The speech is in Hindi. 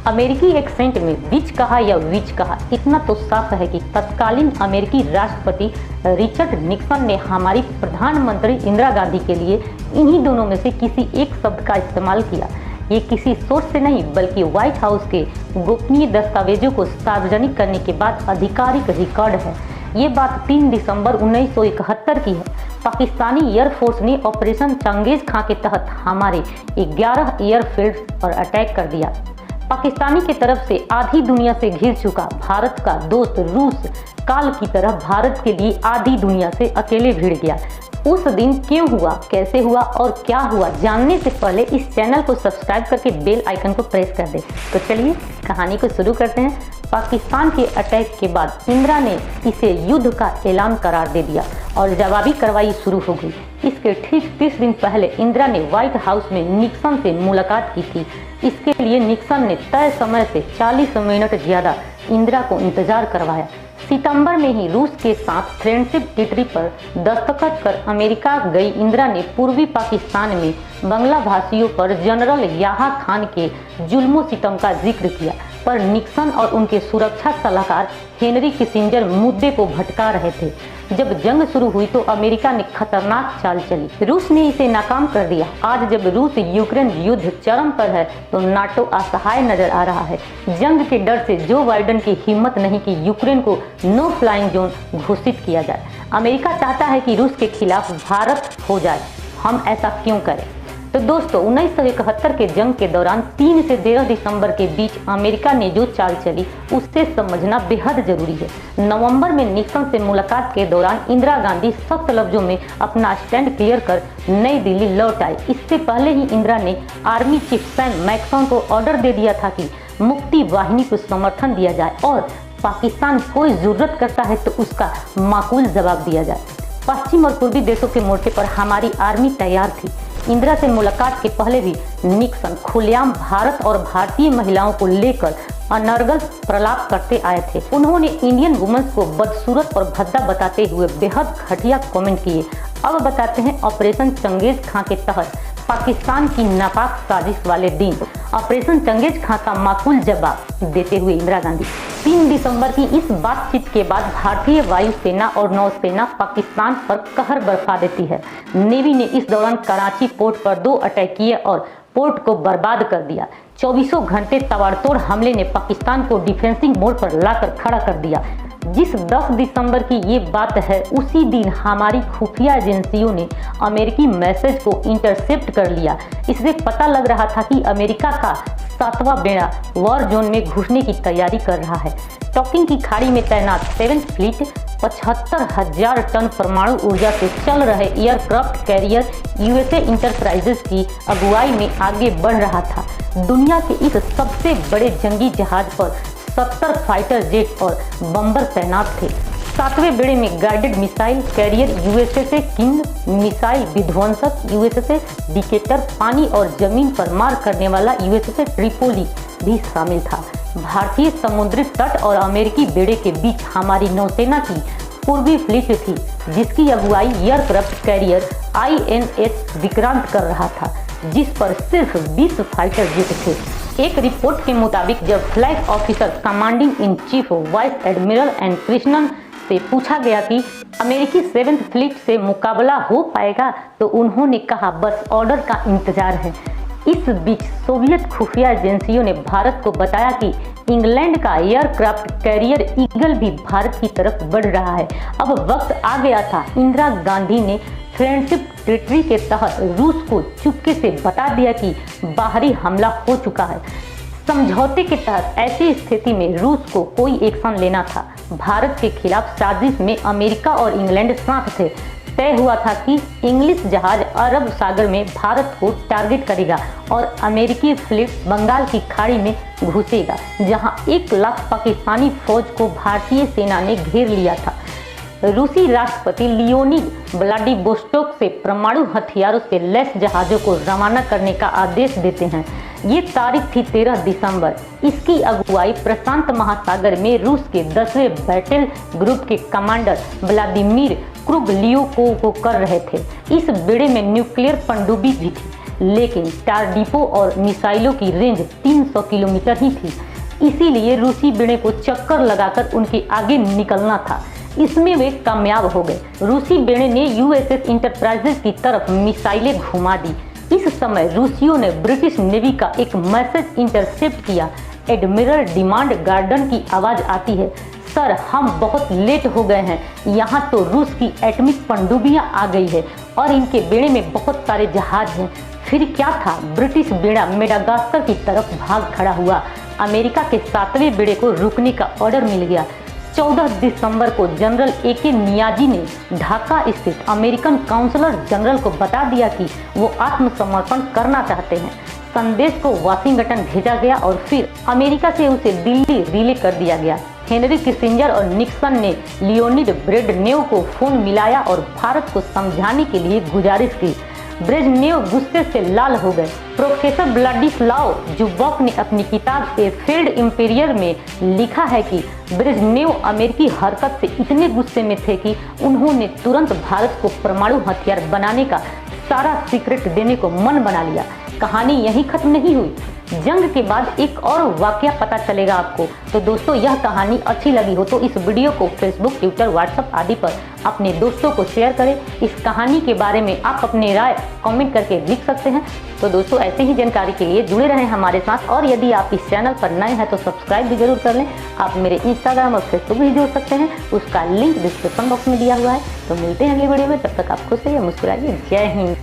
अमेरिकी एक्सेंट में विच कहा या विच कहा, इतना तो साफ है कि तत्कालीन अमेरिकी राष्ट्रपति रिचर्ड निक्सन ने हमारी प्रधानमंत्री इंदिरा गांधी के लिए इन्हीं दोनों में से किसी एक शब्द का इस्तेमाल किया। ये किसी सोर्स से नहीं बल्कि व्हाइट हाउस के गोपनीय दस्तावेजों को सार्वजनिक करने के बाद आधिकारिक रिकॉर्ड है। ये बात 3 दिसंबर 1971 की है। पाकिस्तानी एयरफोर्स ने ऑपरेशन चंगेज खां के तहत हमारे 11 एयरफील्ड पर अटैक कर दिया। पाकिस्तानी की तरफ से आधी दुनिया से घिर चुका भारत का दोस्त रूस काल की तरह भारत के लिए आधी दुनिया से अकेले भिड़ गया। उस दिन क्यों हुआ, कैसे हुआ और क्या हुआ, जानने से पहले इस चैनल को सब्सक्राइब करके बेल आइकन को प्रेस कर दें। तो चलिए कहानी को शुरू करते हैं। पाकिस्तान के अटैक के बाद इंदिरा ने इसे युद्ध का ऐलान करार दे दिया और जवाबी कार्रवाई शुरू हो गई। इसके ठीक 30 दिन पहले इंदिरा ने व्हाइट हाउस में निक्सन से मुलाकात की थी। इसके लिए निक्सन ने तय समय से 40 मिनट ज़्यादा इंदिरा को इंतजार करवाया। सितंबर में ही रूस के साथ फ्रेंडशिप ट्रीटी पर दस्तखत कर अमेरिका गई इंदिरा ने पूर्वी पाकिस्तान में बंगला भाषियों पर जनरल याह्या खान के जुल्मो सितम का जिक्र किया, पर निक्सन और उनके सुरक्षा सलाहकार हेनरी किसिंजर मुद्दे को भटका रहे थे। जब जंग शुरू हुई तो अमेरिका ने खतरनाक चाल चली, रूस ने इसे नाकाम कर दिया। आज जब रूस यूक्रेन युद्ध चरम पर है तो नाटो असहाय नजर आ रहा है। जंग के डर से जो बाइडेन की हिम्मत नहीं कि यूक्रेन को नो फ्लाइंग जोन घोषित किया जाए। अमेरिका चाहता है कि रूस के खिलाफ भारत हो जाए। हम ऐसा क्यों करें? तो दोस्तों 1971 के जंग के दौरान 3 से 13 दिसंबर के बीच अमेरिका ने जो चाल चली उसे समझना बेहद जरूरी है। नवंबर में निक्सन से मुलाकात के दौरान इंदिरा गांधी सख्त लफ्जों में अपना स्टैंड क्लियर कर नई दिल्ली लौट आई। इससे पहले ही इंदिरा ने आर्मी चीफ सैम मैक्सन को ऑर्डर दे दिया था कि मुक्ति वाहिनी को समर्थन दिया जाए और पाकिस्तान कोई जरूरत करता है तो उसका माकूल जवाब दिया जाए। पश्चिम और पूर्वी देशों के मोर्चे पर हमारी आर्मी तैयार थी। इंदिरा से मुलाकात के पहले भी निक्सन खुलेआम भारत और भारतीय महिलाओं को लेकर अनर्गल प्रलाप करते आए थे। उन्होंने इंडियन वुमेन्स को बदसूरत और भद्दा बताते हुए बेहद घटिया कमेंट किए। अब बताते हैं ऑपरेशन चंगेज खां के तहत पाकिस्तान की नापाक साजिश वाले दिन ऑपरेशन चंगेज खां का माकूल जवाब देते हुए इंदिरा गांधी। 3 दिसंबर की इस बातचीत के बाद भारतीय वायुसेना और नौसेना पाकिस्तान पर कहर बरपा देती है। नेवी ने इस दौरान कराची पोर्ट पर 2 अटैक किए और पोर्ट को बर्बाद कर दिया। 24 घंटे ताबड़तोड़ हमले ने पाकिस्तान को डिफेंसिंग मोड पर लाकर खड़ा कर दिया। जिस 10 दिसंबर की ये बात है, उसी दिन हमारी खुफिया एजेंसियों ने अमेरिकी मैसेज को इंटरसेप्ट कर लिया। इससे पता लग रहा था कि अमेरिका का 7वां बेड़ा वॉर जोन में घुसने की तैयारी कर रहा है। टॉकिंग की खाड़ी में तैनात 7th फ्लीट 75,000 टन परमाणु ऊर्जा से चल रहे एयरक्राफ्ट कैरियर यूएसए इंटरप्राइजेस की अगुवाई में आगे बढ़ रहा था। दुनिया के इस सबसे बड़े जंगी जहाज पर 70 फाइटर जेट और बम्बर तैनात थे। 7वें बेड़े में गाइडेड मिसाइल कैरियर यूएसए से किंग, मिसाइल विध्वंसक यूएसए से डिकेटर, पानी और जमीन पर मार करने वाला यूएसए से ट्रिपोली भी शामिल था। भारतीय समुद्री तट और अमेरिकी बेड़े के बीच हमारी नौसेना की पूर्वी फ्लीट थी, जिसकी अगुवाई एयरक्राफ्ट कैरियर INS विक्रांत कर रहा था, जिस पर सिर्फ 20 फाइटर जेट थे। एक रिपोर्ट के मुताबिक जब flag officer commanding in chief vice admiral N Krishnan से पूछा गया कि अमेरिकी 7th फ्लीट से मुकाबला हो पाएगा तो उन्होंने कहा बस ऑर्डर का इंतजार है। इस बीच सोवियत खुफिया एजेंसियों ने भारत को बताया कि इंग्लैंड का एयरक्राफ्ट कैरियर ईगल भी भारत की तरफ बढ़ रहा है। अब वक्त आ गया था। इंदिरा गांधी ने फ्रेंडशिप ट्रीटी के तहत रूस को चुपके से बता दिया कि बाहरी हमला हो चुका है। समझौते के तहत ऐसी स्थिति में रूस को कोई एक्शन लेना था। भारत के खिलाफ साजिश में अमेरिका और इंग्लैंड साथ थे। तय हुआ था कि इंग्लिश जहाज अरब सागर में भारत को टारगेट करेगा और अमेरिकी फ्लीट बंगाल की खाड़ी में घुसेगा, जहां 1 लाख पाकिस्तानी फौज को भारतीय सेना ने घेर लिया था। रूसी राष्ट्रपति लियोनिड व्लादिवोस्टोक से परमाणु हथियारों से लैस जहाज़ों को रवाना करने का आदेश देते हैं। ये तारीख थी 13 दिसंबर। इसकी अगुवाई प्रशांत महासागर में रूस के 10वें बैटल ग्रुप के कमांडर व्लादिमीर क्रुगलियोव को कर रहे थे। इस बेड़े में न्यूक्लियर पनडुब्बी भी थी। लेकिन टारडीपो और मिसाइलों की रेंज 300 किलोमीटर ही थी। इसीलिए रूसी बेड़े को चक्कर लगाकर उनके आगे निकलना था। इसमें वे कामयाब हो गए। रूसी बेड़े ने यूएसएस इंटरप्राइजेज की तरफ मिसाइलें घुमा दी। इस समय रूसियों ने ब्रिटिश नेवी का एक मैसेज इंटरसेप्ट किया। एडमिरल डिमांड गार्डन की आवाज आती है, सर हम बहुत लेट हो गए हैं, यहाँ तो रूस की एटॉमिक पनडुब्बियां आ गई है और इनके बेड़े में बहुत सारे जहाज हैं। फिर क्या था, ब्रिटिश बेड़ा मेडागास्कर की तरफ भाग खड़ा हुआ। अमेरिका के 7वें बेड़े को रुकने का ऑर्डर मिल गया। 14 दिसंबर को जनरल ए.के. नियाजी ने ढाका स्थित अमेरिकन काउंसलर जनरल को बता दिया कि वो आत्मसमर्पण करना चाहते हैं। संदेश को वाशिंगटन भेजा गया और फिर अमेरिका से उसे दिल्ली रिले कर दिया गया। हेनरी किसिंजर और निक्सन ने लियोनिड ब्रेजनेव को फोन मिलाया और भारत को समझाने के लिए गुजारिश की। ब्रेजनेव गुस्से से लाल हो गए। प्रोफेसर व्लादिस्लाव जुबॉक ने अपनी किताब ए फेल्ड इंपीरियर में लिखा है कि ब्रेजनेव अमेरिकी हरकत से इतने गुस्से में थे कि उन्होंने तुरंत भारत को परमाणु हथियार बनाने का सारा सीक्रेट देने को मन बना लिया। कहानी यहीं खत्म नहीं हुई। जंग के बाद एक और वाकया पता चलेगा आपको। तो दोस्तों, यह कहानी अच्छी लगी हो तो इस वीडियो को फेसबुक, ट्विटर, व्हाट्सएप आदि पर अपने दोस्तों को शेयर करें। इस कहानी के बारे में आप अपनी राय कमेंट करके लिख सकते हैं। तो दोस्तों, ऐसे ही जानकारी के लिए जुड़े रहें हमारे साथ और यदि आप इस चैनल पर नए हैं तो सब्सक्राइब भी जरूर कर लें। आप मेरे इंस्टाग्राम और फेसबुक भी जुड़ सकते हैं, उसका लिंक डिस्क्रिप्शन बॉक्स में दिया हुआ है। तो मिलते हैं अगली वीडियो में, तब तक आप खुश रहिए, मुस्कुराइए। जय हिंद।